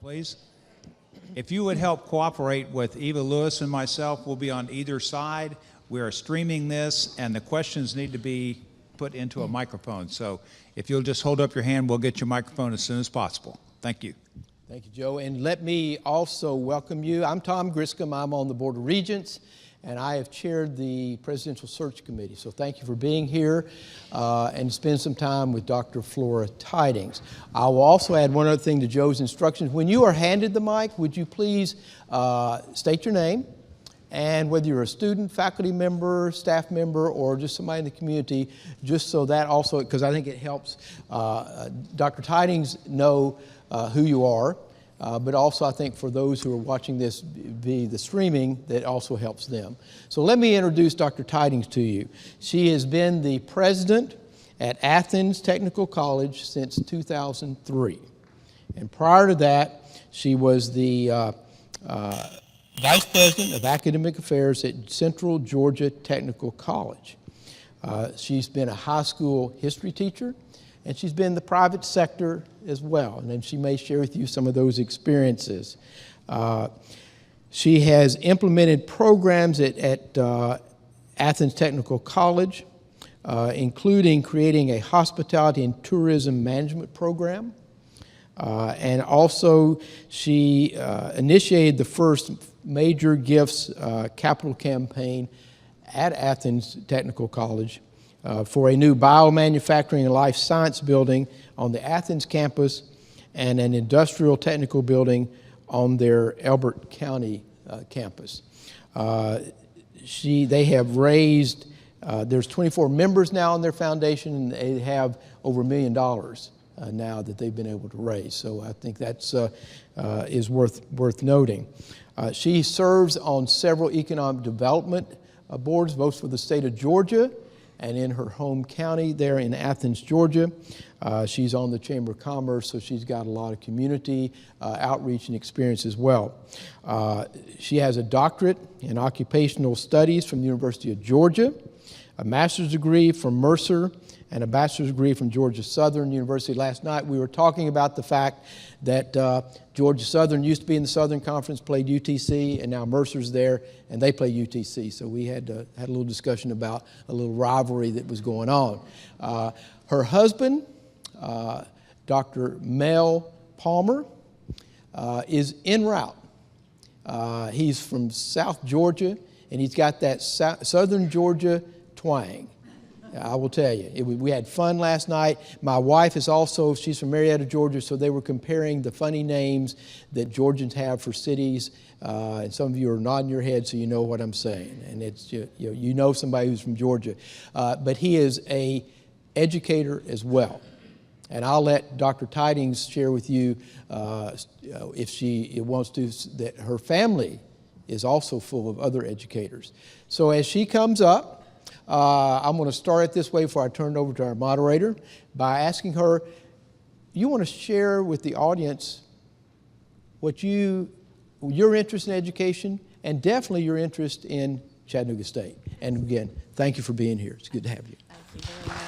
Please. If you would help cooperate with Eva Lewis and myself, we'll be on either side. We are streaming this, and the questions need to be put into a microphone. So if you'll just hold up your hand, we'll get your microphone as soon as possible. Thank you. Thank you, Joe. And let me also welcome you. I'm Tom Griscom. I'm on the Board of Regents, and I have chaired the Presidential Search Committee. So thank you for being here and spend some time with Dr. Flora Tydings. I will also add one other thing to Joe's instructions. When you are handed the mic, would you please state your name and whether you're a student, faculty member, staff member, or just somebody in the community, just so that also, because I think it helps Dr. Tydings know who you are, but also I think for those who are watching this via the streaming, that also helps them. So let me introduce Dr. Tydings to you. She has been the president at Athens Technical College since 2003. And prior to that, she was the Vice President of Academic Affairs at Central Georgia Technical College. She's been a high school history teacher, and she's been in the private sector as well, and then she may share with you some of those experiences. She has implemented programs at Athens Technical College, including creating a hospitality and tourism management program. And also, she initiated the first major gifts capital campaign at Athens Technical College for a new biomanufacturing and life science building on the Athens campus and an industrial technical building on their Elbert County campus. They have raised, there's 24 members now in their foundation, and they have over $1 million now that they've been able to raise. So I think that's is worth noting. She serves on several economic development boards, both for the state of Georgia and in her home county there in Athens, Georgia. She's on the Chamber of Commerce, so she's got a lot of community outreach and experience as well. She has a doctorate in occupational studies from the University of Georgia, a master's degree from Mercer, and a bachelor's degree from Georgia Southern University. Last night we were talking about the fact that Georgia Southern used to be in the Southern Conference, played UTC, and now Mercer's there, and they play UTC. So we had a little discussion about a little rivalry that was going on. Her husband, Dr. Mel Palmer, is en route. He's from South Georgia, and he's got that Southern Georgia twang. I will tell you, we had fun last night. My wife is also, she's from Marietta, Georgia, so they were comparing the funny names that Georgians have for cities. And some of you are nodding your head, so you know what I'm saying. And it's you know somebody who's from Georgia. But he is an educator as well. And I'll let Dr. Tydings share with you, if she wants to, that her family is also full of other educators. So as she comes up, I'm going to start it this way before I turn it over to our moderator by asking her, you want to share with the audience what your interest in education and definitely your interest in Chattanooga State. And again, thank you for being here. It's good to have you. Thank you very much.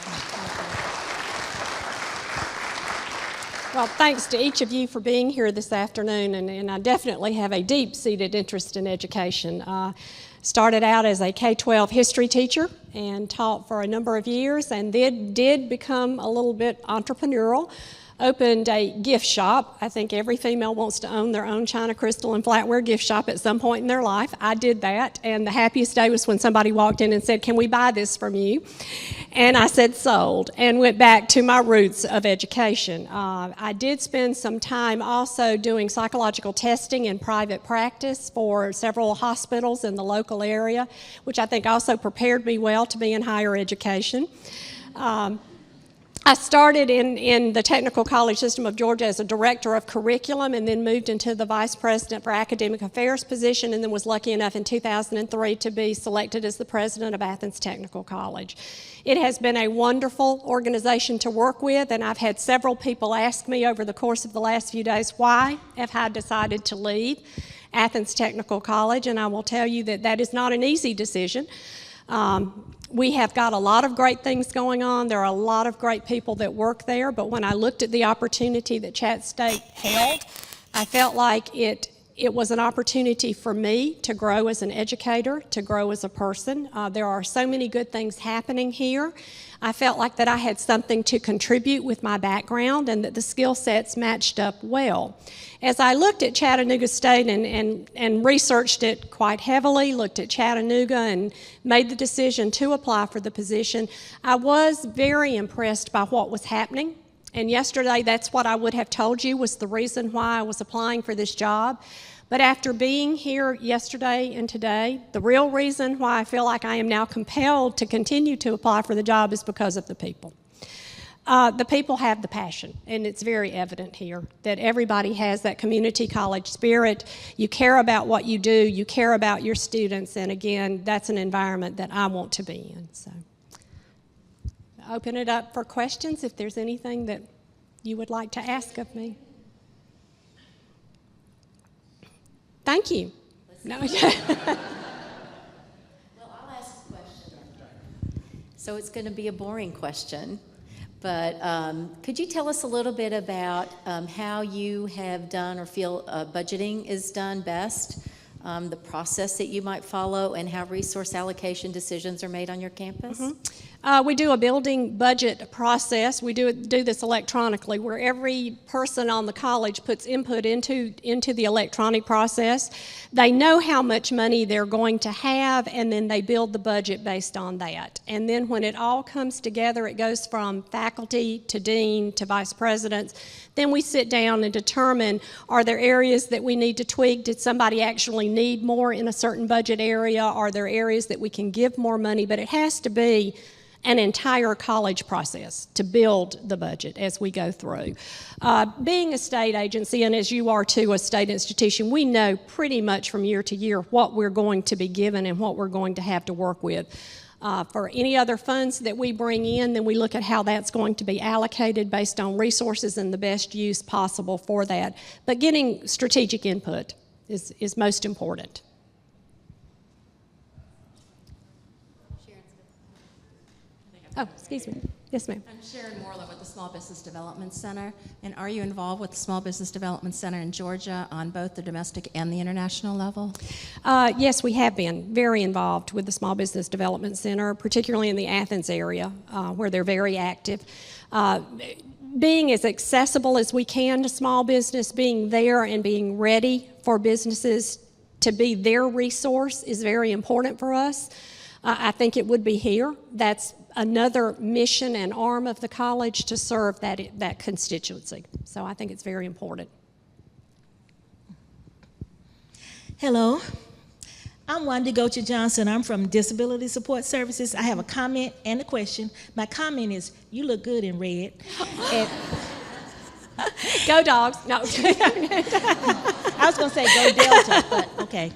Well, thanks to each of you for being here this afternoon, and I definitely have a deep-seated interest in education. Started out as a K-12 history teacher and taught for a number of years, and did become a little bit entrepreneurial. Opened a gift shop. I think every female wants to own their own china, crystal, and flatware gift shop at some point in their life. I did that, and the happiest day was when somebody walked in and said, "Can we buy this from you?" And I said, "Sold," and went back to my roots of education. I did spend some time also doing psychological testing in private practice for several hospitals in the local area, which I think also prepared me well to be in higher education. I started in the Technical College System of Georgia as a director of curriculum, and then moved into the vice president for academic affairs position, and then was lucky enough in 2003 to be selected as the president of Athens Technical College. It has been a wonderful organization to work with, and I've had several people ask me over the course of the last few days, why have I decided to leave Athens Technical College? And I will tell you that that is not an easy decision. We have got a lot of great things going on. There are a lot of great people that work there, but when I looked at the opportunity that Chat State held I felt like it was an opportunity for me to grow as an educator, to grow as a person. There are so many good things happening here. I felt like that I had something to contribute with my background and that the skill sets matched up well. As I looked at Chattanooga State and researched it quite heavily, looked at Chattanooga and made the decision to apply for the position, I was very impressed by what was happening. And yesterday, that's what I would have told you was the reason why I was applying for this job. But after being here yesterday and today, the real reason why I feel like I am now compelled to continue to apply for the job is because of the people. The people have the passion, and it's very evident here that everybody has that community college spirit. You care about what you do, you care about your students, and again, that's an environment that I want to be in. So, open it up for questions if there's anything that you would like to ask of me. Thank you. No. Well, I'll ask a question. So it's going to be a boring question, but could you tell us a little bit about how you have done or feel budgeting is done best, the process that you might follow, and how resource allocation decisions are made on your campus? Mm-hmm. We do a building budget process. We do this electronically, where every person on the college puts input into the electronic process. They know how much money they're going to have, and then they build the budget based on that. And then when it all comes together, it goes from faculty to dean to vice presidents. Then we sit down and determine, are there areas that we need to tweak? Did somebody actually need more in a certain budget area? Are there areas that we can give more money? But it has to be an entire college process to build the budget as we go through. Being a state agency, and as you are too, a state institution, we know pretty much from year to year what we're going to be given and what we're going to have to work with. For any other funds that we bring in, then we look at how that's going to be allocated based on resources and the best use possible for that. But getting strategic input is most important. Oh, excuse me. Yes, ma'am. I'm Sharon Morla with the Small Business Development Center. And are you involved with the Small Business Development Center in Georgia on both the domestic and the international level? Yes, we have been very involved with the Small Business Development Center, particularly in the Athens area, where they're very active. Being as accessible as we can to small business, being there and being ready for businesses to be their resource is very important for us. I think it would be here. That's another mission and arm of the college to serve that constituency. So I think it's very important. Hello, I'm Wanda Gocha Johnson. I'm from Disability Support Services. I have a comment and a question. My comment is, you look good in red. And go Dogs. No. I was going to say go Delta, but okay.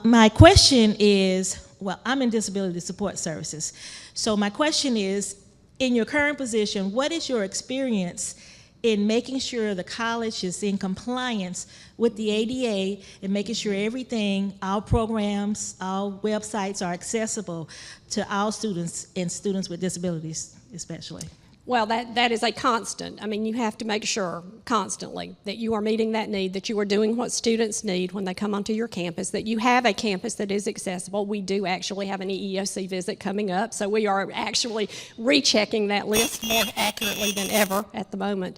My question is, well, I'm in Disability Support Services. So my question is, in your current position, what is your experience in making sure the college is in compliance with the ADA and making sure everything, our programs, our websites are accessible to all students and students with disabilities especially? Well, that is a constant. I mean, you have to make sure constantly that you are meeting that need, that you are doing what students need when they come onto your campus, that you have a campus that is accessible. We do actually have an EEOC visit coming up, so we are actually rechecking that list more accurately than ever at the moment.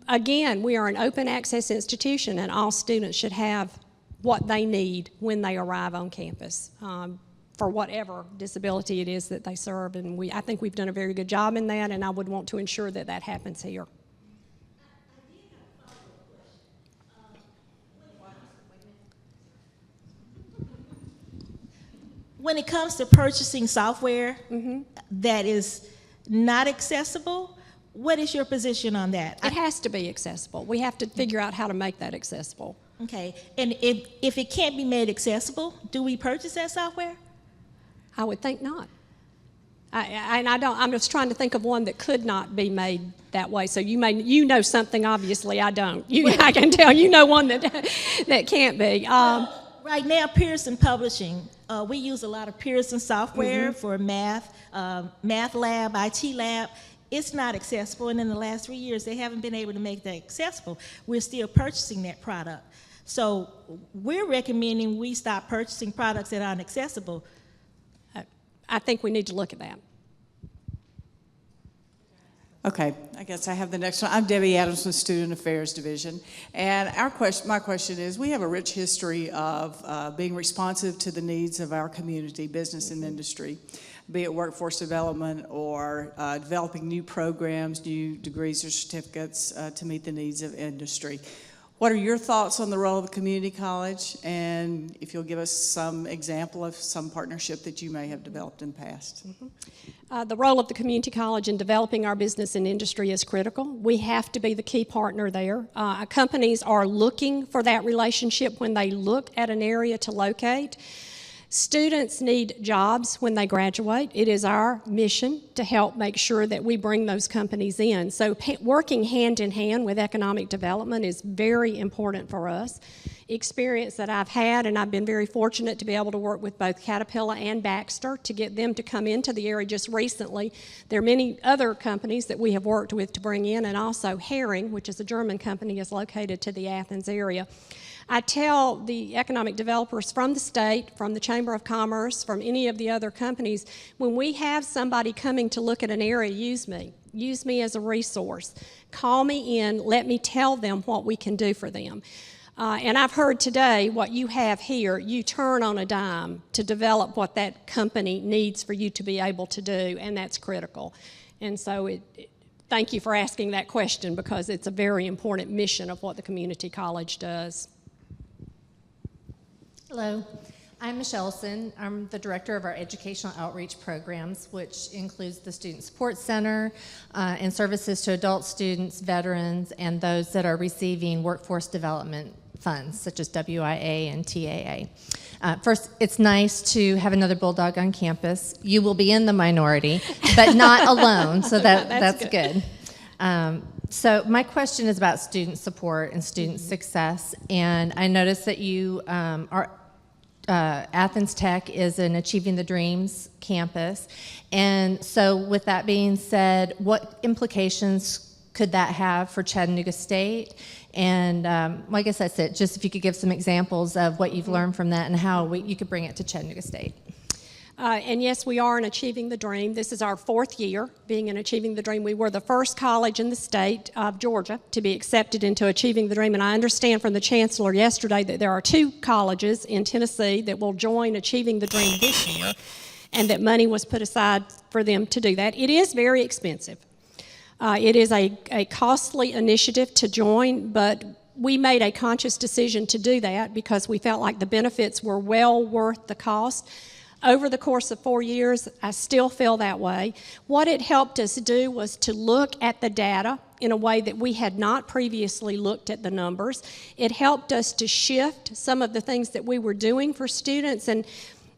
Again, we are an open access institution, and all students should have what they need when they arrive on campus. For whatever disability it is that they serve, and I think we've done a very good job in that, and I would want to ensure that that happens here. When it comes to purchasing software that is not accessible, what is your position on that? It has to be accessible. We have to figure out how to make that accessible. Okay, and if it can't be made accessible, do we purchase that software? I would think not. I'm just trying to think of one that could not be made that way. So you know something, obviously I don't. I can tell you know one that can't be. Right now, Pearson Publishing, we use a lot of Pearson software for math, math lab, IT lab, it's not accessible, and in the last 3 years, they haven't been able to make that accessible. We're still purchasing that product. So we're recommending we stop purchasing products that aren't accessible. I think we need to look at that. Okay, I guess I have the next one. I'm Debbie Adams from Student Affairs Division, and my question is, we have a rich history of being responsive to the needs of our community, business and industry, be it workforce development or developing new programs, new degrees or certificates to meet the needs of industry. What are your thoughts on the role of a community college, and if you'll give us some example of some partnership that you may have developed in the past? The role of the community college in developing our business and industry is critical. We have to be the key partner there. Companies are looking for that relationship when they look at an area to locate. Students need jobs when they graduate. It is our mission to help make sure that we bring those companies in. So working hand in hand with economic development is very important for us. Experience that I've had, and I've been very fortunate to be able to work with both Caterpillar and Baxter to get them to come into the area just recently. There are many other companies that we have worked with to bring in, and also Herring, which is a German company, is located to the Athens area. I tell the economic developers from the state, from the Chamber of Commerce, from any of the other companies, when we have somebody coming to look at an area, use me. Use me as a resource. Call me in, let me tell them what we can do for them. And I've heard today what you have here, you turn on a dime to develop what that company needs for you to be able to do, and that's critical. And so thank you for asking that question, because it's a very important mission of what the community college does. Hello, I'm Michelle Olson. I'm the director of our educational outreach programs, which includes the Student Support Center and services to adult students, veterans, and those that are receiving workforce development funds, such as WIA and TAA. First, it's nice to have another Bulldog on campus. You will be in the minority, but not alone, so that's good. So my question is about student support and student success, and I noticed that you Athens Tech is an Achieving the Dreams campus, and so with that being said, what implications could that have for Chattanooga State? And well, I guess that's it. Just if you could give some examples of what you've learned from that and how you could bring it to Chattanooga State. And yes, we are in Achieving the Dream. This is our 4th year being in Achieving the Dream. We were the first college in the state of Georgia to be accepted into Achieving the Dream. And I understand from the chancellor yesterday that there are 2 colleges in Tennessee that will join Achieving the Dream this year, and that money was put aside for them to do that. It is very expensive. It is a costly initiative to join, but we made a conscious decision to do that because we felt like the benefits were well worth the cost. Over the course of 4 years, I still feel that way. What it helped us do was to look at the data in a way that we had not previously looked at the numbers. It helped us to shift some of the things that we were doing for students, and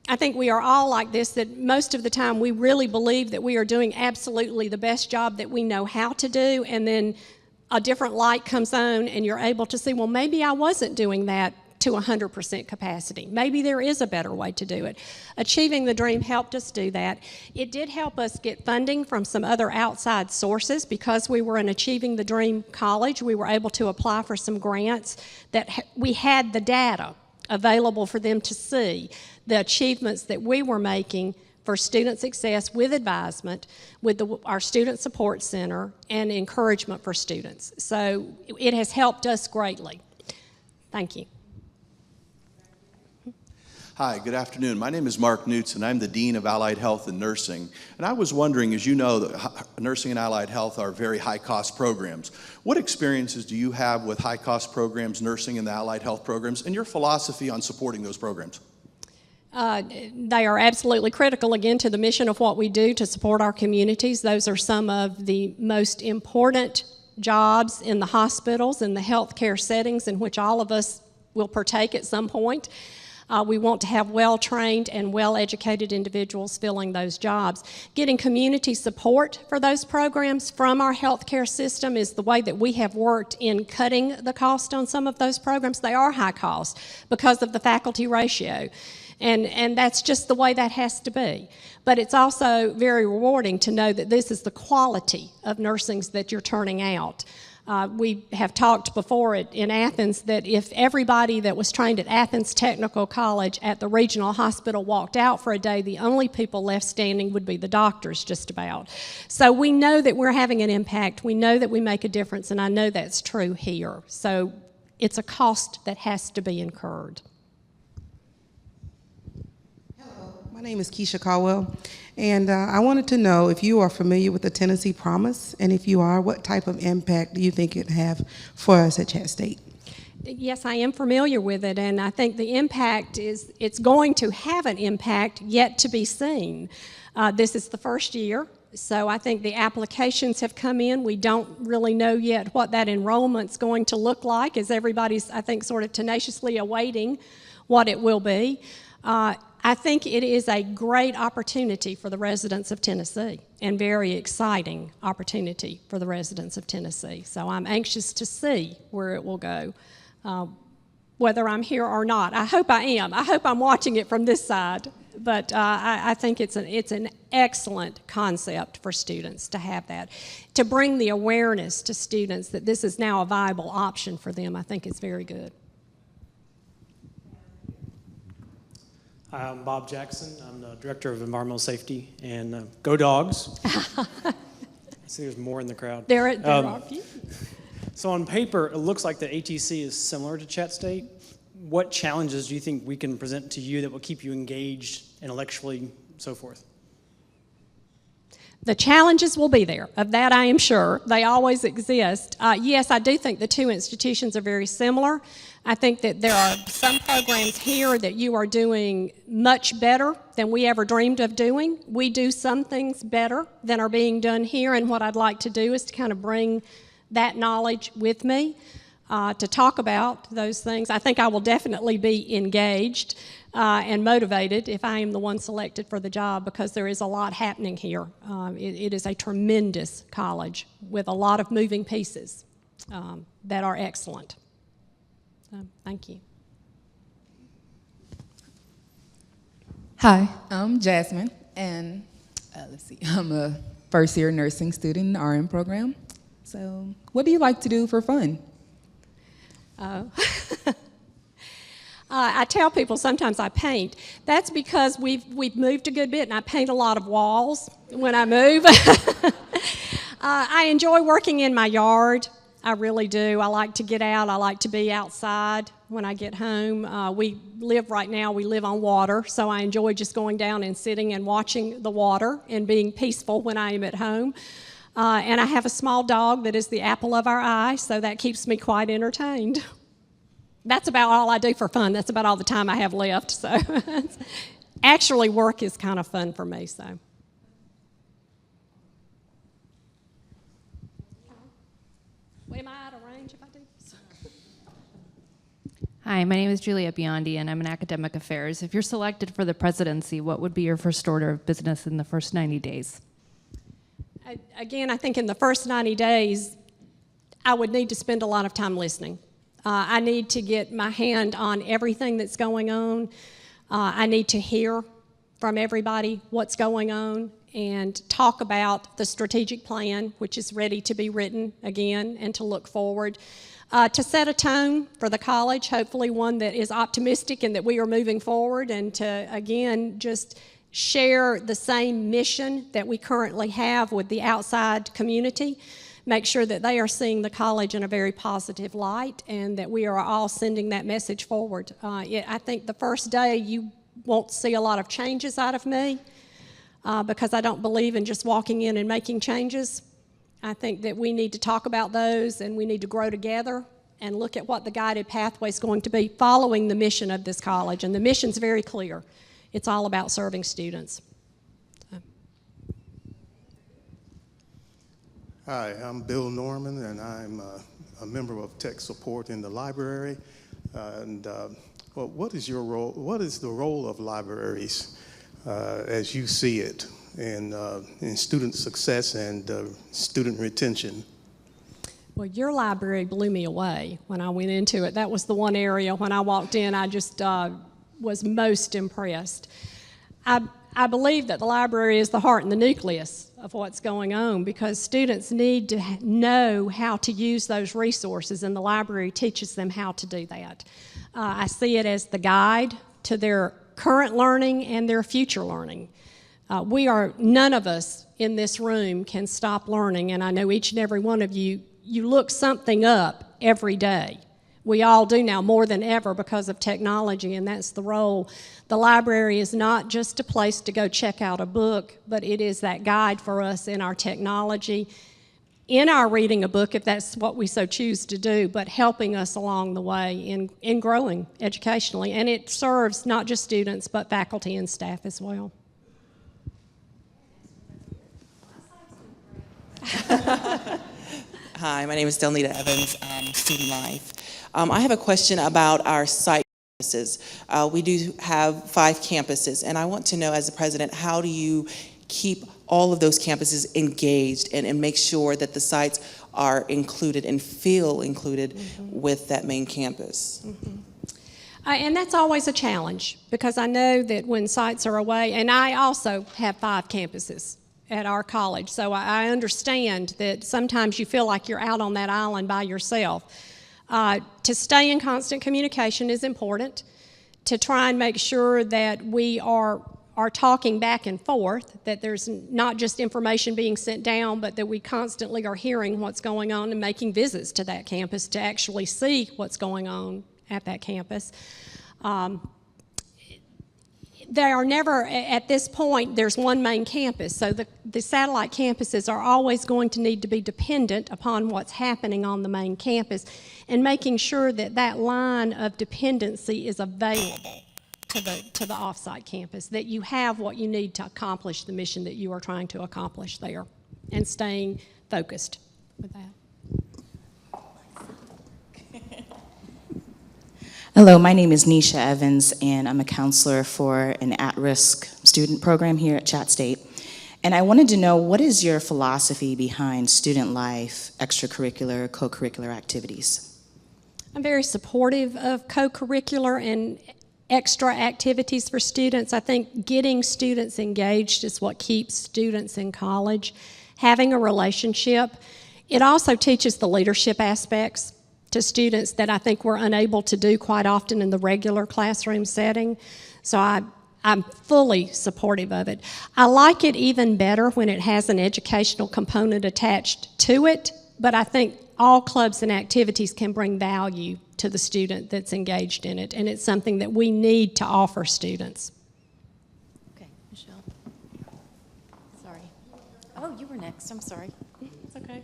I think we are all like this, that most of the time we really believe that we are doing absolutely the best job that we know how to do, and then a different light comes on and you're able to see, well, maybe I wasn't doing that to 100% capacity. Maybe there is a better way to do it. Achieving the Dream helped us do that. It did help us get funding from some other outside sources. Because we were an Achieving the Dream college, we were able to apply for some grants that we had the data available for them to see the achievements that we were making for student success with advisement, with our Student Support Center, and encouragement for students. So it has helped us greatly. Thank you. Hi, good afternoon. My name is Mark Newts, and I'm the Dean of Allied Health and Nursing. And I was wondering, as you know, that nursing and allied health are very high-cost programs. What experiences do you have with high-cost programs, nursing and the allied health programs, and your philosophy on supporting those programs? They are absolutely critical, again, to the mission of what we do to support our communities. Those are some of the most important jobs in the hospitals and the healthcare settings in which all of us will partake at some point. We want to have well-trained and well-educated individuals filling those jobs. Getting community support for those programs from our healthcare system is the way that we have worked in cutting the cost on some of those programs. They are high cost because of the faculty ratio. And that's just the way that has to be. But it's also very rewarding to know that this is the quality of nursing that you're turning out. We have talked before in Athens that if everybody that was trained at Athens Technical College at the regional hospital walked out for a day, the only people left standing would be the doctors, just about. So we know that we're having an impact. We know that we make a difference, and I know that's true here. So it's a cost that has to be incurred. My name is Keisha Caldwell, and I wanted to know if you are familiar with the Tennessee Promise, and if you are, what type of impact do you think it have for us at Chat State? Yes, I am familiar with it, and I think the impact is, it's going to have an impact yet to be seen. This is the first year, so I think the applications have come in. We don't really know yet what that enrollment's going to look like, as everybody's, I think, sort of tenaciously awaiting what it will be. I think it is a great opportunity for the residents of Tennessee, and very exciting opportunity for the residents of Tennessee. So I'm anxious to see where it will go, whether I'm here or not. I hope I am. I hope I'm watching it from this side. But I think it's an excellent concept for students to have that. To bring the awareness to students that this is now a viable option for them, I think is very good. Hi, I'm Bob Jackson. I'm the Director of Environmental Safety, and go Dogs. I see there's more in the crowd. There are a few. So on paper, it looks like the ATC is similar to Chat State. What challenges do you think we can present to you that will keep you engaged intellectually, so forth? The challenges will be there. Of that, I am sure. They always exist. Yes, I do think the two institutions are very similar. I think that there are some programs here that you are doing much better than we ever dreamed of doing. We do some things better than are being done here, and what I'd like to do is to kind of bring that knowledge with me to talk about those things. I think I will definitely be engaged and motivated if I am the one selected for the job, because there is a lot happening here. It is a tremendous college with a lot of moving pieces that are excellent. Thank you. Hi, I'm Jasmine, and let's see, I'm a first-year nursing student in the RN program. So, what do you like to do for fun? I tell people sometimes I paint. That's because we've moved a good bit, and I paint a lot of walls when I move. I enjoy working in my yard. I really do. I like to get out. I like to be outside when I get home. We live on water, so I enjoy just going down and sitting and watching the water and being peaceful when I am at home. And I have a small dog that is the apple of our eye, so that keeps me quite entertained. That's about all I do for fun. That's about all the time I have left. So actually, work is kind of fun for me. So. Am I out of range if I do this? Hi, my name is Julia Biondi, and I'm in academic affairs. If you're selected for the presidency, what would be your first order of business in the first 90 days? Again, I think in the first 90 days, I would need to spend a lot of time listening. I need to get my hand on everything that's going on. I need to hear from everybody what's going on and talk about the strategic plan, which is ready to be written again, and to look forward. To set a tone for the college, hopefully one that is optimistic and that we are moving forward, and to, again, just share the same mission that we currently have with the outside community, make sure that they are seeing the college in a very positive light, and that we are all sending that message forward. I think the first day you won't see a lot of changes out of me because I don't believe in just walking in and making changes. I think that we need to talk about those, and we need to grow together and look at what the guided pathway is going to be following the mission of this college. And the mission's very clear. It's all about serving students. Hi, I'm Bill Norman, and I'm a member of tech support in the library. What is your role? What is the role of libraries as you see it in student success and student retention? Well, your library blew me away when I went into it. That was the one area when I walked in, I just was most impressed. I believe that the library is the heart and the nucleus of what's going on, because students need to know how to use those resources, and the library teaches them how to do that. I see it as the guide to their current learning and their future learning. None of us in this room can stop learning, and I know each and every one of you look something up every day. We all do now, more than ever, because of technology, and that's the role. The library is not just a place to go check out a book, but it is that guide for us in our technology, in our reading a book, if that's what we so choose to do, but helping us along the way in growing educationally. And it serves not just students, but faculty and staff as well. Hi, my name is Delnita Evans, Student Life. I have a question about our site campuses. We do have 5 campuses, and I want to know, as the president, how do you keep all of those campuses engaged and make sure that the sites are included and feel included with that main campus? And that's always a challenge, because I know that when sites are away, and I also have 5 campuses at our college, so I understand that sometimes you feel like you're out on that island by yourself. To stay in constant communication is important, to try and make sure that we are talking back and forth, that there's not just information being sent down, but that we constantly are hearing what's going on and making visits to that campus to actually see what's going on at that campus. They are never, at this point, there's one main campus, so the satellite campuses are always going to need to be dependent upon what's happening on the main campus, and making sure that that line of dependency is available to the off-site campus, that you have what you need to accomplish the mission that you are trying to accomplish there, and staying focused with that. Hello, my name is Nisha Evans, and I'm a counselor for an at-risk student program here at Chat State. And I wanted to know, what is your philosophy behind student life, extracurricular, co-curricular activities? I'm very supportive of co-curricular and extra activities for students. I think getting students engaged is what keeps students in college. Having a relationship. It also teaches the leadership aspects to students that I think we're unable to do quite often in the regular classroom setting. So I'm fully supportive of it. I like it even better when it has an educational component attached to it, but I think all clubs and activities can bring value to the student that's engaged in it, and it's something that we need to offer students. Okay, Michelle. Sorry. Oh, you were next. I'm sorry. It's okay.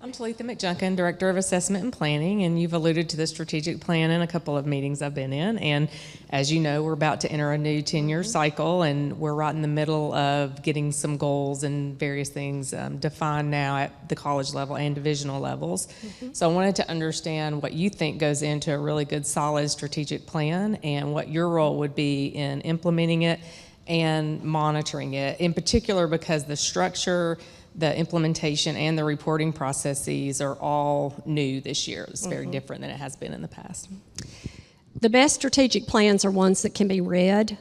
I'm Talitha McJunkin, Director of Assessment and Planning, and you've alluded to the strategic plan in a couple of meetings I've been in. And as you know, we're about to enter a new 10-year cycle, and we're right in the middle of getting some goals and various things defined now at the college level and divisional levels. So I wanted to understand what you think goes into a really good, solid strategic plan, and what your role would be in implementing it and monitoring it, in particular because the structure, the implementation, and the reporting processes are all new this year. It's very different than it has been in the past. The best strategic plans are ones that can be read.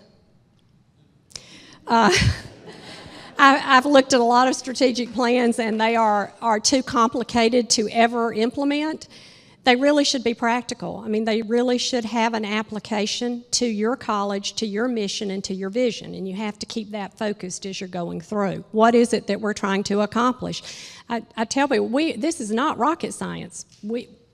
I've looked at a lot of strategic plans, and they are too complicated to ever implement. They really should be practical. I mean, they really should have an application to your college, to your mission, and to your vision, and you have to keep that focused as you're going through. What is it that we're trying to accomplish? I tell people, this is not rocket science.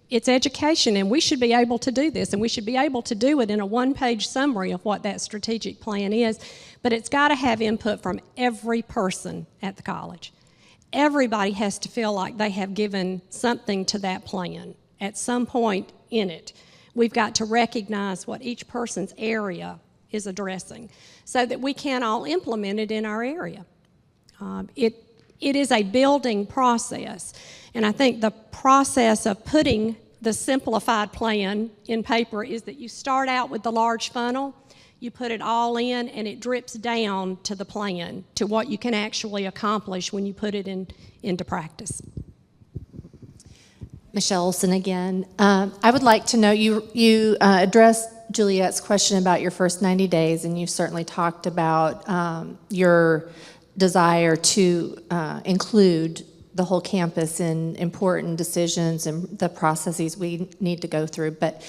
It's education, and we should be able to do this, and we should be able to do it in a one-page summary of what that strategic plan is, but it's got to have input from every person at the college. Everybody has to feel like they have given something to that plan at some point in it. We've got to recognize what each person's area is addressing so that we can all implement it in our area. It is a building process, and I think the process of putting the simplified plan in paper is that you start out with the large funnel, you put it all in, and it drips down to the plan, to what you can actually accomplish when you put it into practice. Michelle Olson again. I would like to know, you addressed Juliet's question about your first 90 days, and you certainly talked about your desire to include the whole campus in important decisions and the processes we need to go through. But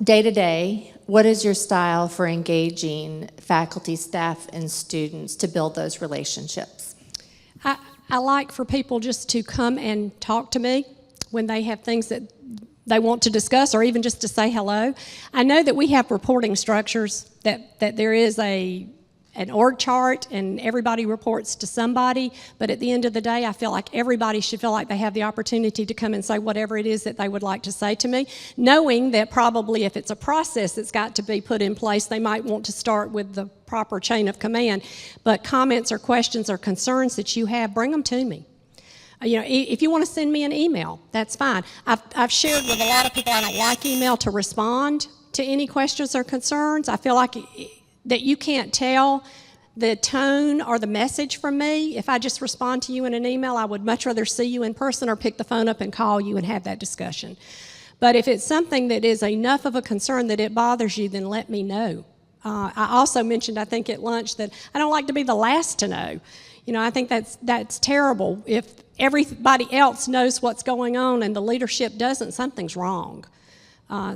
day to day, what is your style for engaging faculty, staff, and students to build those relationships? I like for people just to come and talk to me when they have things that they want to discuss, or even just to say hello. I know that we have reporting structures, that there is an org chart and everybody reports to somebody, but at the end of the day, I feel like everybody should feel like they have the opportunity to come and say whatever it is that they would like to say to me, knowing that probably if it's a process that's got to be put in place, they might want to start with the proper chain of command. But comments or questions or concerns that you have, bring them to me. You know, if you want to send me an email, that's fine. I've shared with a lot of people I don't like email to respond to any questions or concerns. I feel like that you can't tell the tone or the message from me. If I just respond to you in an email, I would much rather see you in person or pick the phone up and call you and have that discussion. But if it's something that is enough of a concern that it bothers you, then let me know. I also mentioned, I think at lunch, that I don't like to be the last to know. You know, I think that's terrible. If everybody else knows what's going on and the leadership doesn't, something's wrong.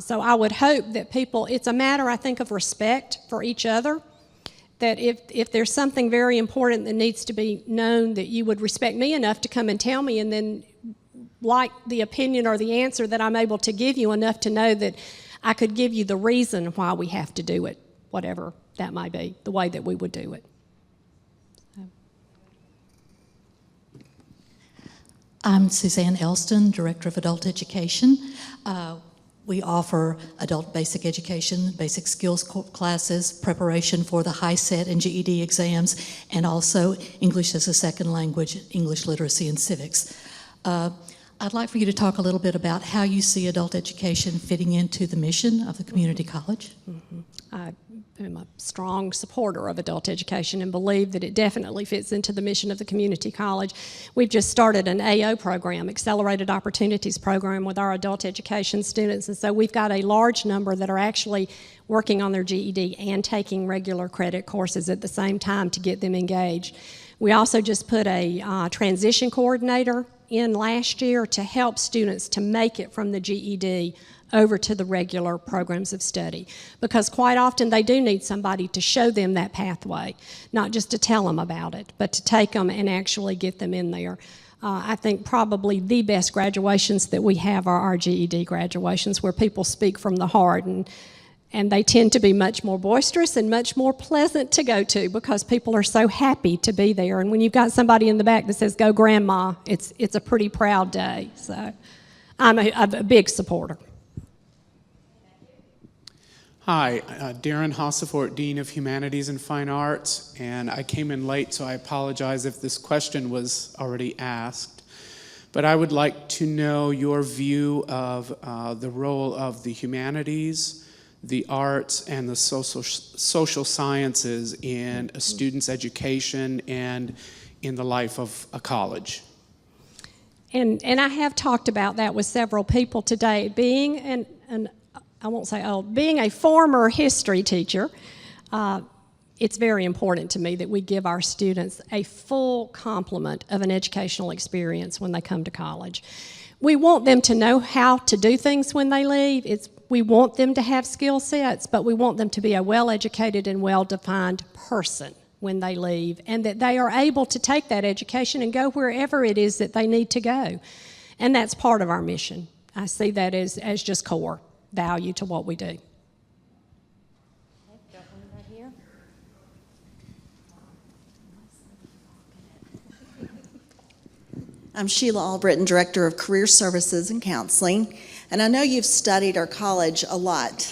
So I would hope that people, it's a matter, I think, of respect for each other, that if there's something very important that needs to be known, that you would respect me enough to come and tell me, and then like the opinion or the answer that I'm able to give you enough to know that I could give you the reason why we have to do it, whatever that might be, the way that we would do it. I'm Suzanne Elston, Director of Adult Education. We offer adult basic education, basic skills classes, preparation for the high set and GED exams, and also English as a second language, English literacy, and civics. I'd like for you to talk a little bit about how you see adult education fitting into the mission of the community college. Mm-hmm. I am a strong supporter of adult education and believe that it definitely fits into the mission of the community college. We've just started an AO program, Accelerated Opportunities Program, with our adult education students, and so we've got a large number that are actually working on their GED and taking regular credit courses at the same time to get them engaged. We also just put a transition coordinator in last year to help students to make it from the GED over to the regular programs of study, because quite often they do need somebody to show them that pathway, not just to tell them about it, but to take them and actually get them in there. I think probably the best graduations that we have are our GED graduations, where people speak from the heart, and they tend to be much more boisterous and much more pleasant to go to because people are so happy to be there. And when you've got somebody in the back that says, "Go Grandma," it's a pretty proud day. So I'm a big supporter. Hi, Darren Hossefort, Dean of Humanities and Fine Arts, and I came in late, so I apologize if this question was already asked. But I would like to know your view of the role of the humanities, the arts, and the social sciences in a student's education and in the life of a college. And I have talked about that with several people today. Being I won't say old, being a former history teacher, it's very important to me that we give our students a full complement of an educational experience when they come to college. We want them to know how to do things when they leave. We want them to have skill sets, but we want them to be a well-educated and well-defined person when they leave, and that they are able to take that education and go wherever it is that they need to go. And that's part of our mission. I see that as just core value to what we do. I'm Sheila Albritton, Director of Career Services and Counseling, and I know you've studied our college a lot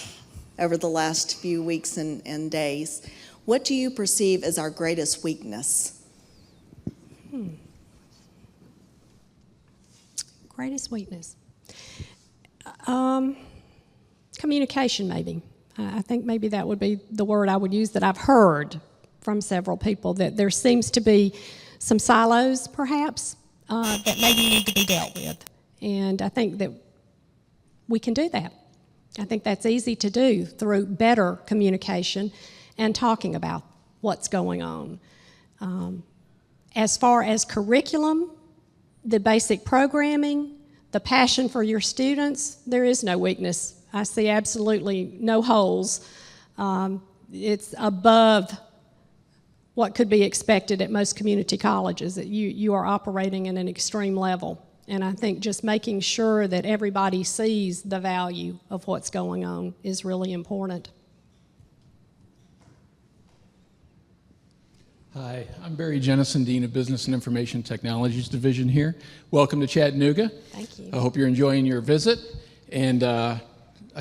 over the last few weeks and days. What do you perceive as our greatest weakness? Greatest weakness? Communication, maybe. I think maybe that would be the word I would use, that I've heard from several people, that there seems to be some silos, perhaps, that maybe need to be dealt with. And I think that we can do that. I think that's easy to do through better communication and talking about what's going on. As far as curriculum, the basic programming, the passion for your students, there is no weakness. I see absolutely no holes. It's above what could be expected at most community colleges, that you are operating at an extreme level. And I think just making sure that everybody sees the value of what's going on is really important. Hi, I'm Barry Jennison, Dean of Business and Information Technologies Division here. Welcome to Chattanooga. Thank you. I hope you're enjoying your visit. And I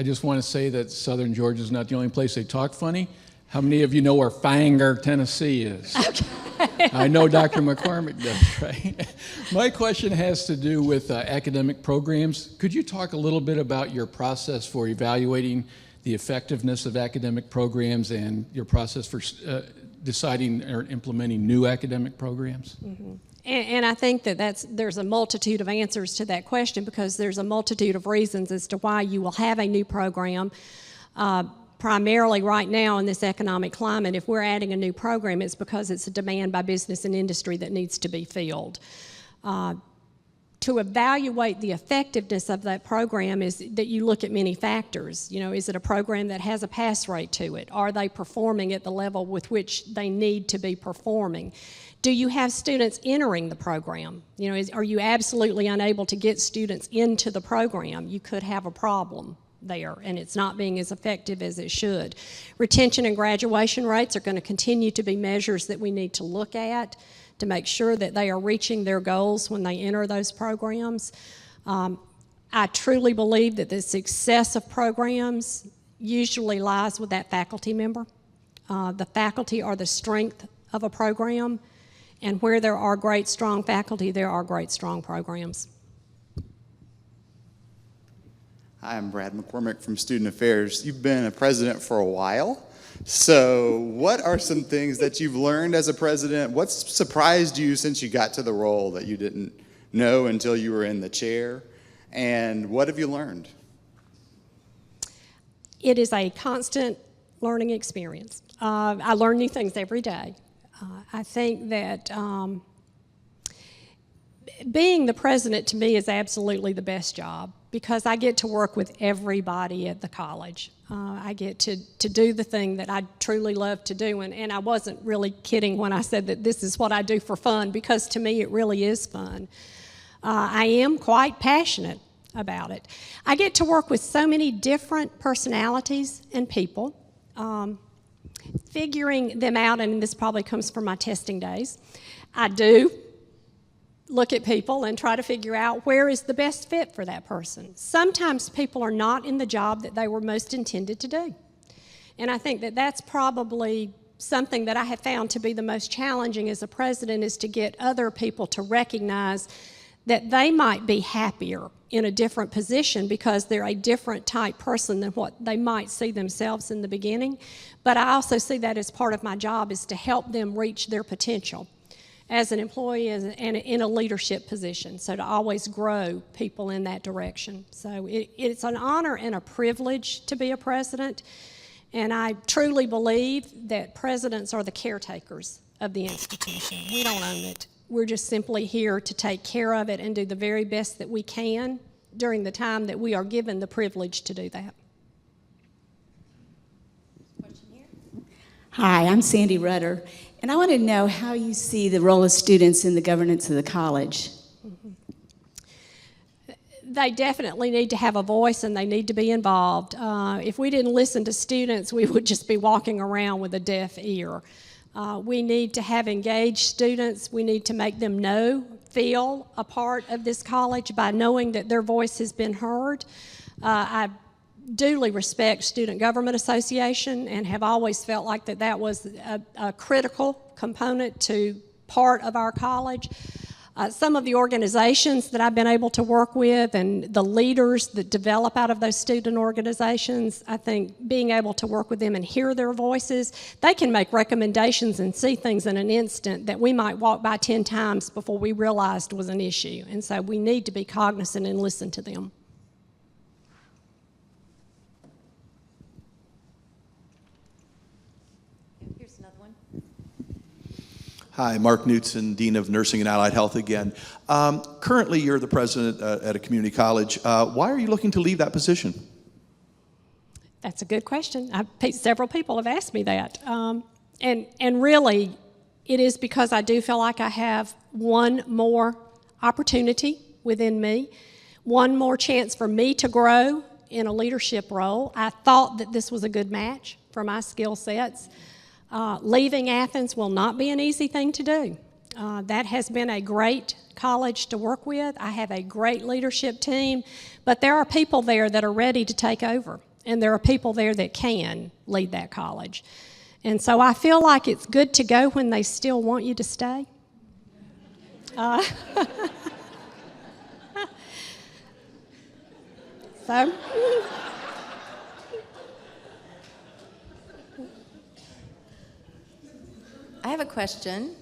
just want to say that Southern Georgia is not the only place they talk funny. How many of you know where Fanger, Tennessee is? Okay. I know Dr. McCormick does, right? My question has to do with academic programs. Could you talk a little bit about your process for evaluating the effectiveness of academic programs and your process for deciding or implementing new academic programs? Mm-hmm. And I think that there's a multitude of answers to that question, because there's a multitude of reasons as to why you will have a new program. Primarily right now in this economic climate, if we're adding a new program, it's because it's a demand by business and industry that needs to be filled. To evaluate the effectiveness of that program is that you look at many factors. You know, is it a program that has a pass rate to it? Are they performing at the level with which they need to be performing? Do you have students entering the program? You know, are you absolutely unable to get students into the program? You could have a problem there, and it's not being as effective as it should. Retention and graduation rates are going to continue to be measures that we need to look at to make sure that they are reaching their goals when they enter those programs. I truly believe that the success of programs usually lies with that faculty member. The faculty are the strength of a program, and where there are great, strong faculty, there are great, strong programs. Hi, I'm Brad McCormick from Student Affairs. You've been a president for a while. So what are some things that you've learned as a president? What's surprised you since you got to the role that you didn't know until you were in the chair? And what have you learned? It is a constant learning experience. I learn new things every day. I think that being the president to me is absolutely the best job, because I get to work with everybody at the college. I get to do the thing that I truly love to do, and I wasn't really kidding when I said that this is what I do for fun, because to me it really is fun. I am quite passionate about it. I get to work with so many different personalities and people, figuring them out, and this probably comes from my testing days. I do look at people and try to figure out where is the best fit for that person. Sometimes people are not in the job that they were most intended to do. And I think that that's probably something that I have found to be the most challenging as a president, is to get other people to recognize that they might be happier in a different position because they're a different type person than what they might see themselves in the beginning. But I also see that as part of my job, is to help them reach their potential as an employee and in a leadership position, so to always grow people in that direction. So it's an honor and a privilege to be a president, and I truly believe that presidents are the caretakers of the institution. We don't own it. We're just simply here to take care of it and do the very best that we can during the time that we are given the privilege to do that. Hi, I'm Sandy Rudder, and I want to know how you see the role of students in the governance of the college. They definitely need to have a voice, and they need to be involved. If we didn't listen to students, we would just be walking around with a deaf ear. We need to have engaged students. We need to make them feel a part of this college by knowing that their voice has been heard. I duly respect Student Government Association and have always felt like that was a critical component to part of our college. Some of the organizations that I've been able to work with and the leaders that develop out of those student organizations, I think being able to work with them and hear their voices, they can make recommendations and see things in an instant that we might walk by 10 times before we realized was an issue. And so we need to be cognizant and listen to them. Hi, Mark Knutson, Dean of Nursing and Allied Health again. Currently, you're the president at a community college. Why are you looking to leave that position? That's a good question. Several people have asked me that. And really, it is because I do feel like I have one more opportunity within me, one more chance for me to grow in a leadership role. I thought that this was a good match for my skill sets. Leaving Athens will not be an easy thing to do. That has been a great college to work with. I have a great leadership team, but there are people there that are ready to take over, and there are people there that can lead that college. And so I feel like it's good to go when they still want you to stay. So. I have a question.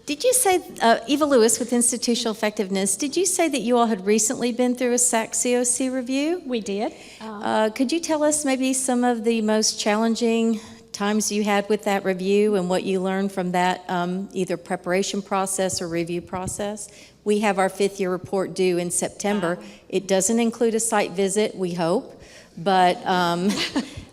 Did you say, Eva Lewis with Institutional Effectiveness, did you say that you all had recently been through a SAC COC review? We did. Could you tell us maybe some of the most challenging times you had with that review and what you learned from that either preparation process or review process? We have our fifth-year report due in September. It doesn't include a site visit, we hope, but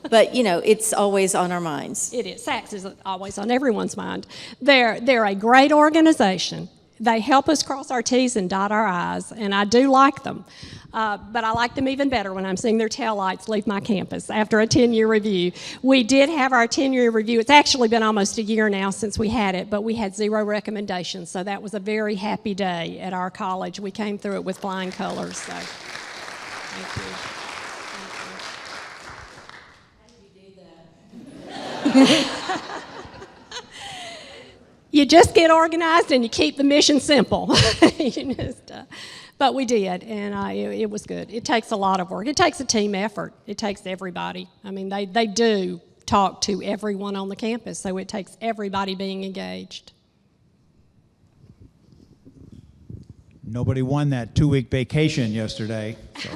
but you know, it's always on our minds. It is. SACS is always on everyone's mind. They're a great organization. They help us cross our T's and dot our I's, and I do like them. But I like them even better when I'm seeing their taillights leave my campus after a 10-year review. We did have our 10-year review. It's actually been almost a year now since we had it, but we had 0 recommendations, so that was a very happy day at our college. We came through it with flying colors, so thank you. You just get organized and you keep the mission simple. But we did, and it was good. It takes a lot of work. It takes a team effort. It takes everybody. I mean, they do talk to everyone on the campus, so it takes everybody being engaged. Nobody won that 2-week vacation yesterday. So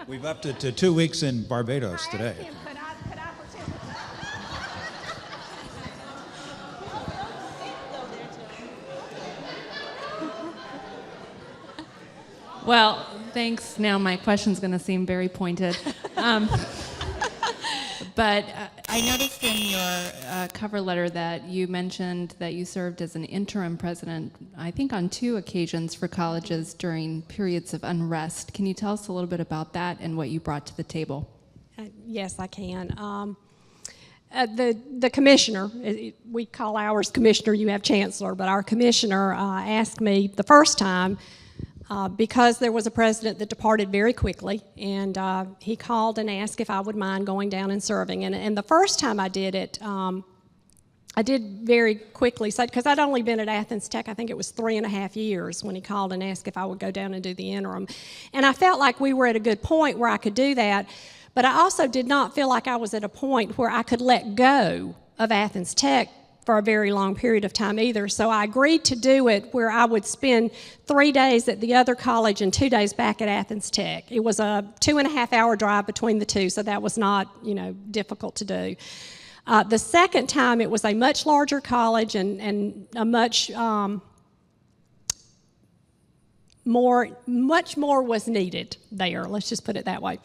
we've upped it to 2 weeks in Barbados today. Well, thanks. Now my question's going to seem very pointed. But I noticed in your cover letter that you mentioned that you served as an interim president, I think on 2 occasions for colleges during periods of unrest. Can you tell us a little bit about that and what you brought to the table? Yes, I can. The commissioner, we call ours commissioner, you have chancellor, but our commissioner asked me the first time, because there was a president that departed very quickly, and he called and asked if I would mind going down and serving. And the first time I did it, I did very quickly say, because I'd only been at Athens Tech, I think it was 3.5 years when he called and asked if I would go down and do the interim. And I felt like we were at a good point where I could do that, but I also did not feel like I was at a point where I could let go of Athens Tech for a very long period of time either. So I agreed to do it where I would spend 3 days at the other college and 2 days back at Athens Tech. It was a 2.5-hour drive between the two, so that was not, difficult to do. The second time, it was a much larger college and a much more was needed there. Let's just put it that way.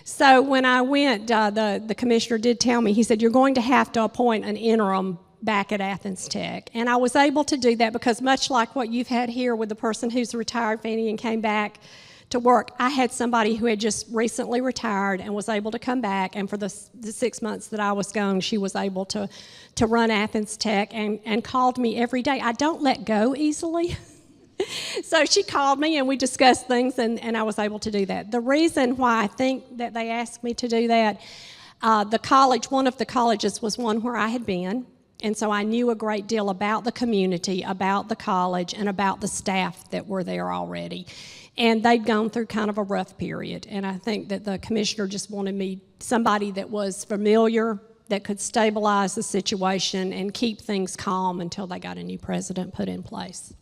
So when I went, the commissioner did tell me, he said, you're going to have to appoint an interim back at Athens Tech. And I was able to do that because much like what you've had here with the person who's retired, Fanny, and came back to work, I had somebody who had just recently retired and was able to come back, and for the 6 months that I was gone, she was able to run Athens Tech and called me every day. I don't let go easily. So she called me and we discussed things, and I was able to do that. The reason why I think that they asked me to do that, one of the colleges was one where I had been, and so I knew a great deal about the community, about the college, and about the staff that were there already. And they'd gone through kind of a rough period, and I think that the commissioner just wanted somebody that was familiar, that could stabilize the situation and keep things calm until they got a new president put in place.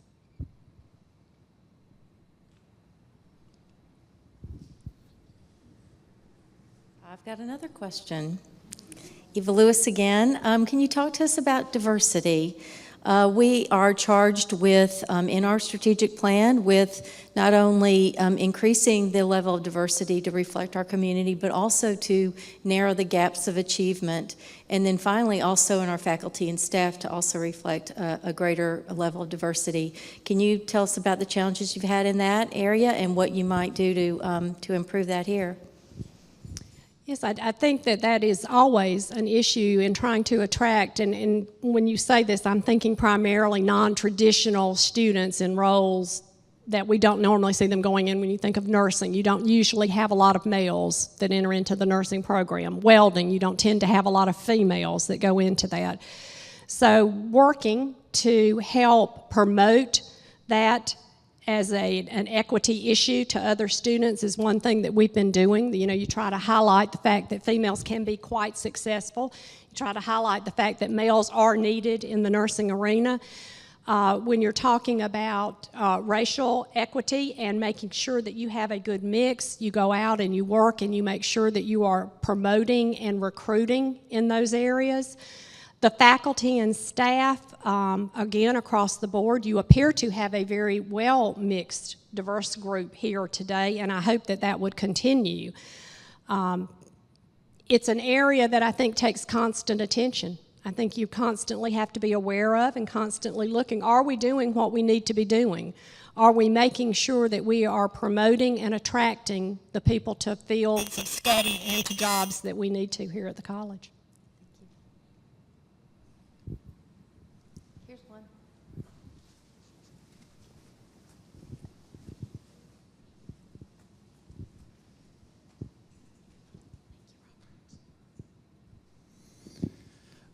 I've got another question. Eva Lewis again. Can you talk to us about diversity? We are charged with, in our strategic plan, with not only increasing the level of diversity to reflect our community, but also to narrow the gaps of achievement. And then finally, also in our faculty and staff to also reflect a greater level of diversity. Can you tell us about the challenges you've had in that area and what you might do to improve that here? Yes, I think that is always an issue in trying to attract, and when you say this, I'm thinking primarily non-traditional students in roles that we don't normally see them going in. When you think of nursing, you don't usually have a lot of males that enter into the nursing program. Welding, you don't tend to have a lot of females that go into that. So working to help promote that as an equity issue to other students is one thing that we've been doing. You know, you try to highlight the fact that females can be quite successful. You try to highlight the fact that males are needed in the nursing arena. When you're talking about racial equity and making sure that you have a good mix, you go out and you work and you make sure that you are promoting and recruiting in those areas. The faculty and staff, again, across the board, you appear to have a very well-mixed, diverse group here today, and I hope that that would continue. It's an area that I think takes constant attention. I think you constantly have to be aware of and constantly looking, are we doing what we need to be doing? Are we making sure that we are promoting and attracting the people to fields of study and to jobs that we need to here at the college? Here's one.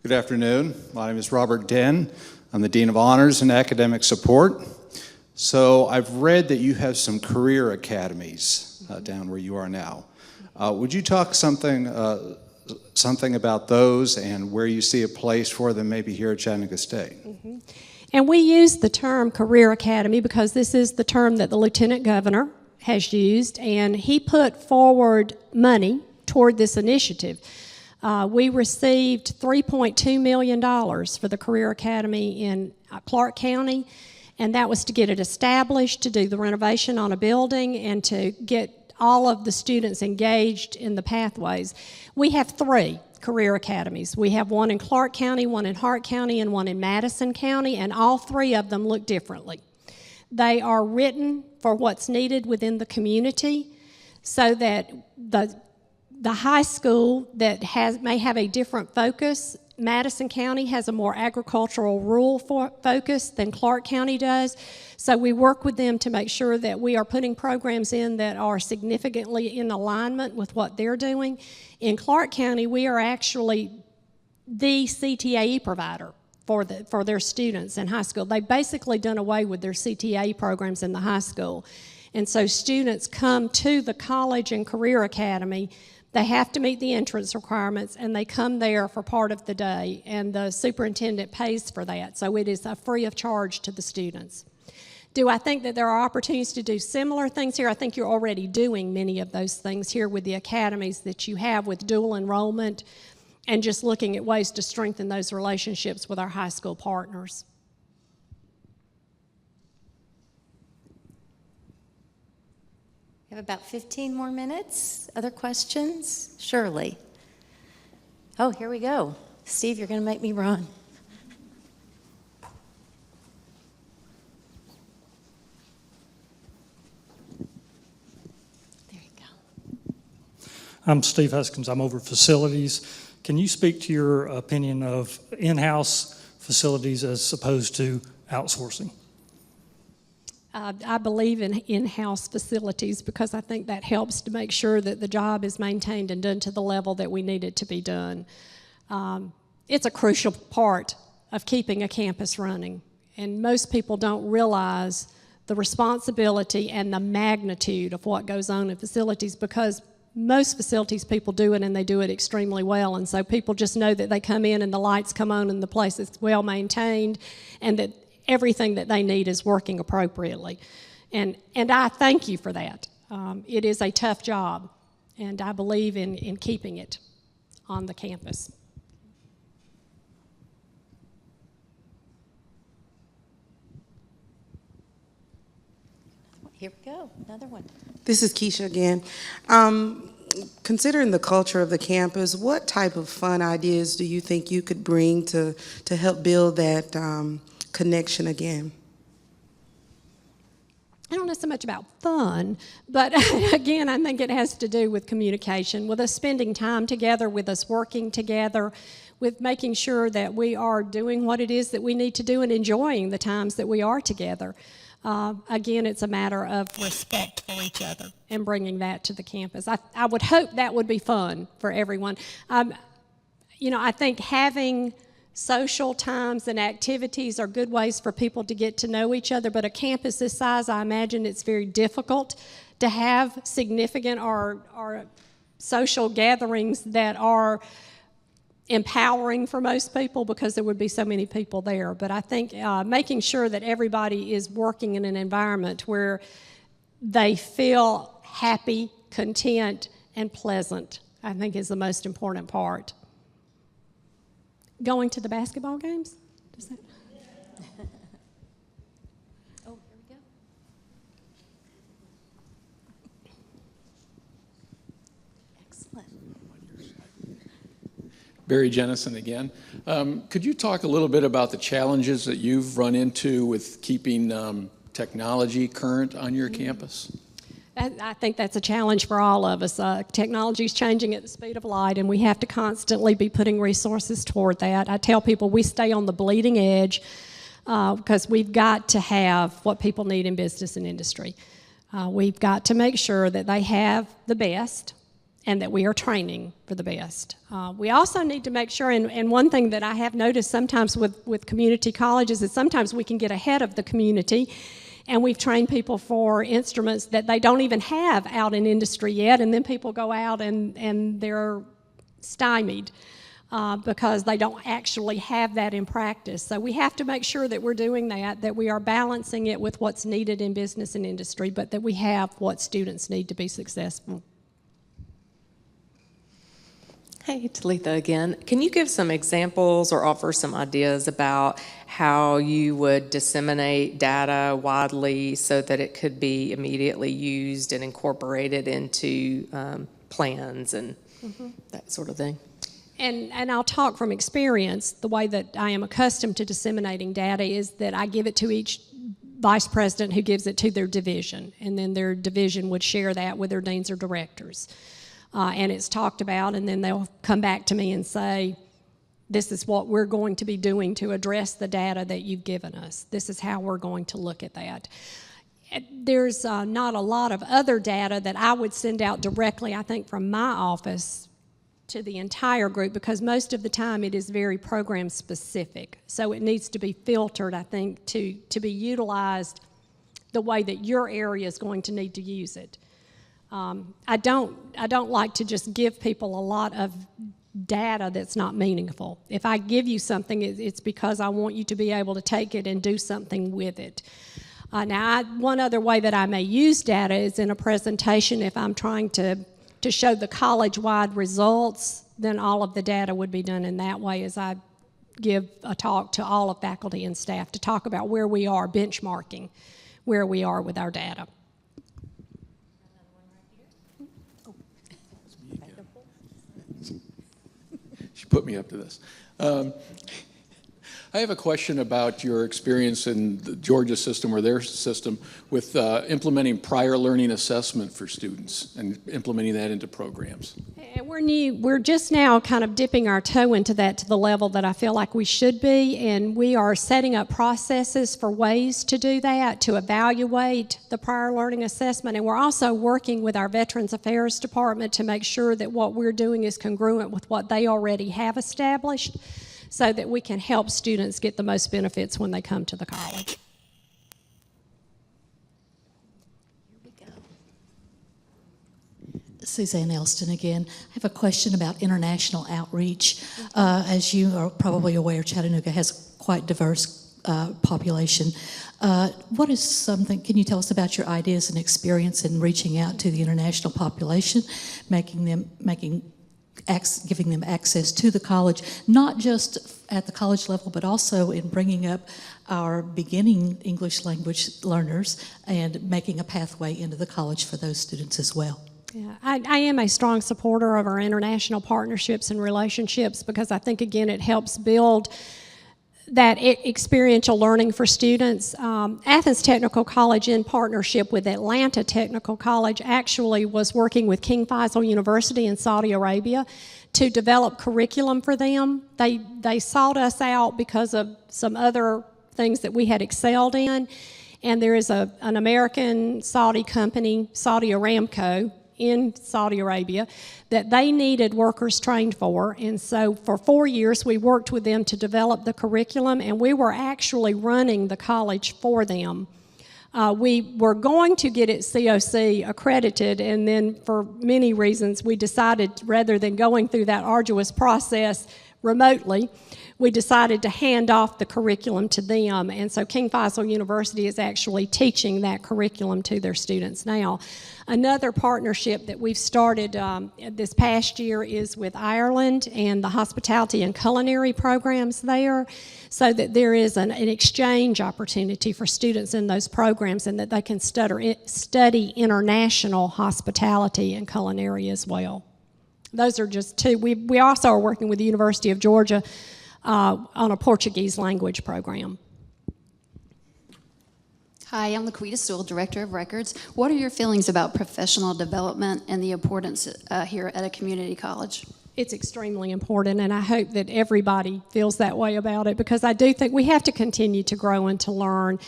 Good afternoon. My name is Robert Den. I'm the Dean of Honors and Academic Support. So I've read that you have some career academies down where you are now. Would you talk something about those and where you see a place for them maybe here at Chattanooga State? Mm-hmm. And we use the term Career Academy because this is the term that the Lieutenant Governor has used, and he put forward money toward this initiative. We received $3.2 million for the Career Academy in Clark County, and that was to get it established, to do the renovation on a building, and to get all of the students engaged in the pathways. We have 3 career academies. We have one in Clark County, one in Hart County, and one in Madison County, and all 3 of them look differently. They are written for what's needed within the community so that the high school that may have a different focus. Madison County has a more agricultural rural focus than Clark County does. So we work with them to make sure that we are putting programs in that are significantly in alignment with what they're doing. In Clark County, we are actually the CTAE provider for their students in high school. They've basically done away with their CTAE programs in the high school. And so students come to the college and career academy. They have to meet the entrance requirements, and they come there for part of the day, and the superintendent pays for that. So it is free of charge to the students. Do I think that there are opportunities to do similar things here? I think you're already doing many of those things here with the academies that you have with dual enrollment and just looking at ways to strengthen those relationships with our high school partners. We have about 15 more minutes. Other questions? Shirley. Oh, here we go. Steve, you're going to make me run. There you go. I'm Steve Huskins. I'm over facilities. Can you speak to your opinion of in-house facilities as opposed to outsourcing? I believe in in-house facilities because I think that helps to make sure that the job is maintained and done to the level that we need it to be done. It's a crucial part of keeping a campus running, and most people don't realize the responsibility and the magnitude of what goes on in facilities because most facilities people do it and they do it extremely well, and so people just know that they come in and the lights come on and the place is well maintained and that everything that they need is working appropriately. And I thank you for that. It is a tough job, and I believe in keeping it on the campus. Here we go, another one. This is Keisha again. Considering the culture of the campus, what type of fun ideas do you think you could bring to help build that connection again? I don't know so much about fun, but again, I think it has to do with communication, with us spending time together, with us working together, with making sure that we are doing what it is that we need to do and enjoying the times that we are together. Again, it's a matter of respect for each other and bringing that to the campus. I would hope that would be fun for everyone. I think having social times and activities are good ways for people to get to know each other, but a campus this size, I imagine it's very difficult to have significant or social gatherings that are empowering for most people because there would be so many people there. But I think making sure that everybody is working in an environment where they feel happy, content, and pleasant, I think is the most important part. Going to the basketball games? Does that? Oh, here we go. Excellent. Barry Jennison again. Could you talk a little bit about the challenges that you've run into with keeping technology current on your campus? I think that's a challenge for all of us. Technology is changing at the speed of light, and we have to constantly be putting resources toward that. I tell people we stay on the bleeding edge because we've got to have what people need in business and industry. We've got to make sure that they have the best and that we are training for the best. We also need to make sure, and one thing that I have noticed sometimes with community colleges is sometimes we can get ahead of the community, and we've trained people for instruments that they don't even have out in industry yet, and then people go out and they're stymied because they don't actually have that in practice. So we have to make sure that we're doing that we are balancing it with what's needed in business and industry, but that we have what students need to be successful. Hey, Talitha again. Can you give some examples or offer some ideas about how you would disseminate data widely so that it could be immediately used and incorporated into plans and that sort of thing? And I'll talk from experience. The way that I am accustomed to disseminating data is that I give it to each vice president who gives it to their division, and then their division would share that with their deans or directors. And it's talked about, and then they'll come back to me and say, this is what we're going to be doing to address the data that you've given us. This is how we're going to look at that. There's not a lot of other data that I would send out directly, I think, from my office to the entire group, because most of the time it is very program specific. So it needs to be filtered, I think, to be utilized the way that your area is going to need to use it. I don't like to just give people a lot of data that's not meaningful. If I give you something, it's because I want you to be able to take it and do something with it. One other way that I may use data is in a presentation. If I'm trying to show the college-wide results, then all of the data would be done in that way, as I give a talk to all of faculty and staff to talk about where we are, benchmarking where we are with our data. She put me up to this. I have a question about your experience in the Georgia system or their system with implementing prior learning assessment for students and implementing that into programs. And we're just now kind of dipping our toe into that to the level that I feel like we should be, and we are setting up processes for ways to do that, to evaluate the prior learning assessment, and we're also working with our Veterans Affairs Department to make sure that what we're doing is congruent with what they already have established, so that we can help students get the most benefits when they come to the college. Suzanne Elston again. I have a question about international outreach. As you are probably aware, Chattanooga has quite diverse population. What is something, can you tell us about your ideas and experience in reaching out to the international population, making giving them access to the college, not just at the college level, but also in bringing up our beginning English language learners and making a pathway into the college for those students as well. Yeah, I am a strong supporter of our international partnerships and relationships because I think, again, it helps build that experiential learning for students. Athens Technical College, in partnership with Atlanta Technical College, actually was working with King Faisal University in Saudi Arabia to develop curriculum for them. They sought us out because of some other things that we had excelled in, and there is an American Saudi company, Saudi Aramco, in Saudi Arabia that they needed workers trained for, and so for 4 years we worked with them to develop the curriculum, and we were actually running the college for them. We were going to get it COC accredited, and then for many reasons we decided, rather than going through that arduous process remotely, we decided to hand off the curriculum to them, and so King Faisal University is actually teaching that curriculum to their students now. Another partnership that we've started this past year is with Ireland and the hospitality and culinary programs there, so that there is an exchange opportunity for students in those programs and that they can study international hospitality and culinary as well. Those are just two. We also are working with the University of Georgia on a Portuguese language program. Hi, I'm Laquita Sewell, Director of Records. What are your feelings about professional development and the importance here at a community college? It's extremely important, and I hope that everybody feels that way about it, because I do think we have to continue to grow and to learn.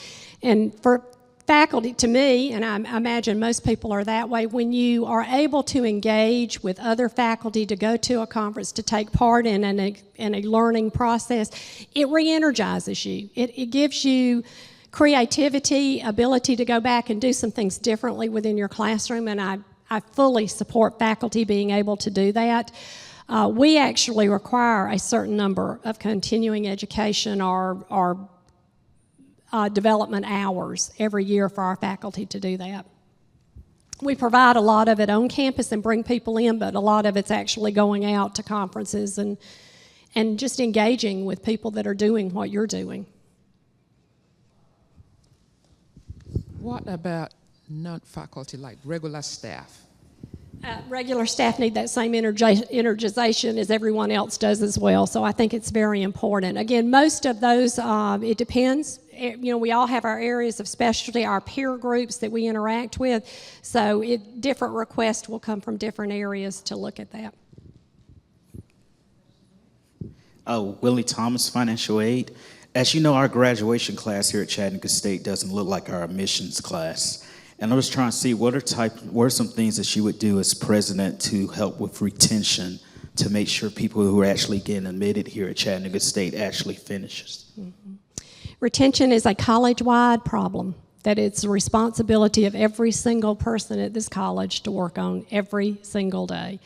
And for faculty, to me, and I imagine most people are that way, when you are able to engage with other faculty, to go to a conference, to take part in a learning process, it re-energizes you. It gives you creativity, ability to go back and do some things differently within your classroom, and I fully support faculty being able to do that. We actually require a certain number of continuing education or development hours every year for our faculty to do that. We provide a lot of it on campus and bring people in, but a lot of it's actually going out to conferences and just engaging with people that are doing what you're doing. What about non-faculty, like regular staff? Regular staff need that same energization as everyone else does as well, so I think it's very important. Again, most of those, it depends. You know, we all have our areas of specialty, our peer groups that we interact with, so different requests will come from different areas to look at that. Willie Thomas, Financial Aid. As you know, our graduation class here at Chattanooga State doesn't look like our admissions class. And I was trying to see what are some things that you would do as president to help with retention, to make sure people who are actually getting admitted here at Chattanooga State actually finishes. Mm-hmm. Retention is a college-wide problem that it's the responsibility of every single person at this college to work on every single day.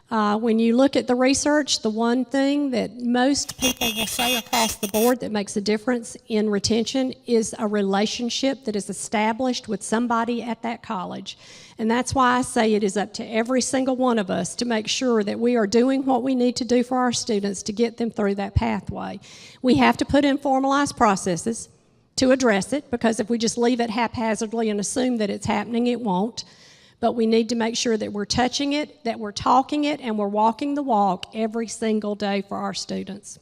When you look at the research, the one thing that most people will say across the board that makes a difference in retention is a relationship that is established with somebody at that college. And that's why I say it is up to every single one of us to make sure that we are doing what we need to do for our students to get them through that pathway. We have to put in formalized processes to address it, because if we just leave it haphazardly and assume that it's happening, it won't. But we need to make sure that we're touching it, that we're talking it, and we're walking the walk every single day for our students.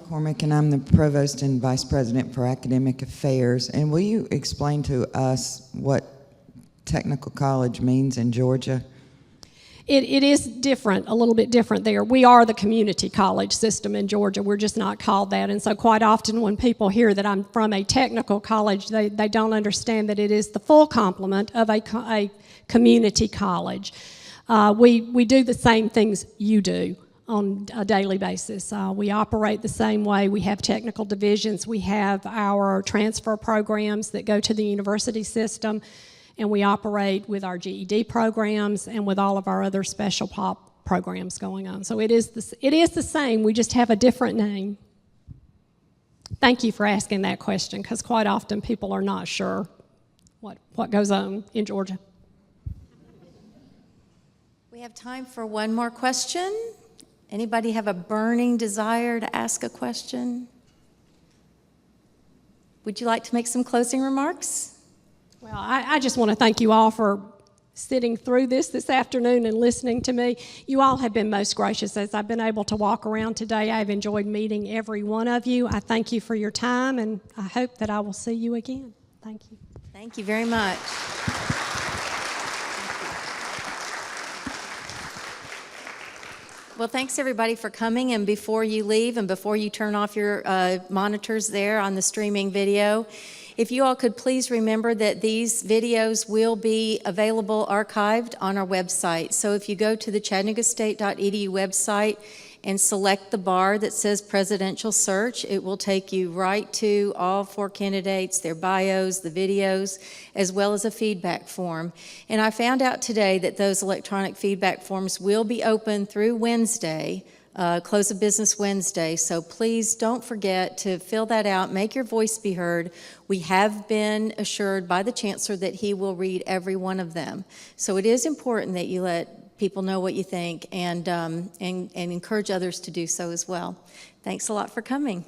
Cormick, and I'm the Provost and Vice President for Academic Affairs. And will you explain to us what technical college means in Georgia? It is different, a little bit different there. We are the community college system in Georgia. We're just not called that. And so quite often when people hear that I'm from a technical college, they don't understand that it is the full complement of a community college. We do the same things you do on a daily basis. We operate the same way. We have technical divisions. We have our transfer programs that go to the university system. And we operate with our GED programs and with all of our other special pop programs going on. So it is the same, we just have a different name. Thank you for asking that question, because quite often people are not sure what goes on in Georgia. We have time for one more question. Anybody have a burning desire to ask a question? Would you like to make some closing remarks? Well, I just want to thank you all for sitting through this afternoon and listening to me. You all have been most gracious as I've been able to walk around today. I've enjoyed meeting every one of you. I thank you for your time, and I hope that I will see you again. Thank you. Thank you very much. Well, thanks everybody for coming, and before you leave and before you turn off your monitors there on the streaming video, if you all could please remember that these videos will be available archived on our website. So if you go to the chattanoogastate.edu website and select the bar that says presidential search, it will take you right to all 4 candidates, their bios, the videos, as well as a feedback form. And I found out today that those electronic feedback forms will be open through Wednesday, close of business Wednesday, so please don't forget to fill that out, make your voice be heard. We have been assured by the Chancellor that he will read every one of them. So it is important that you let people know what you think and encourage others to do so as well. Thanks a lot for coming.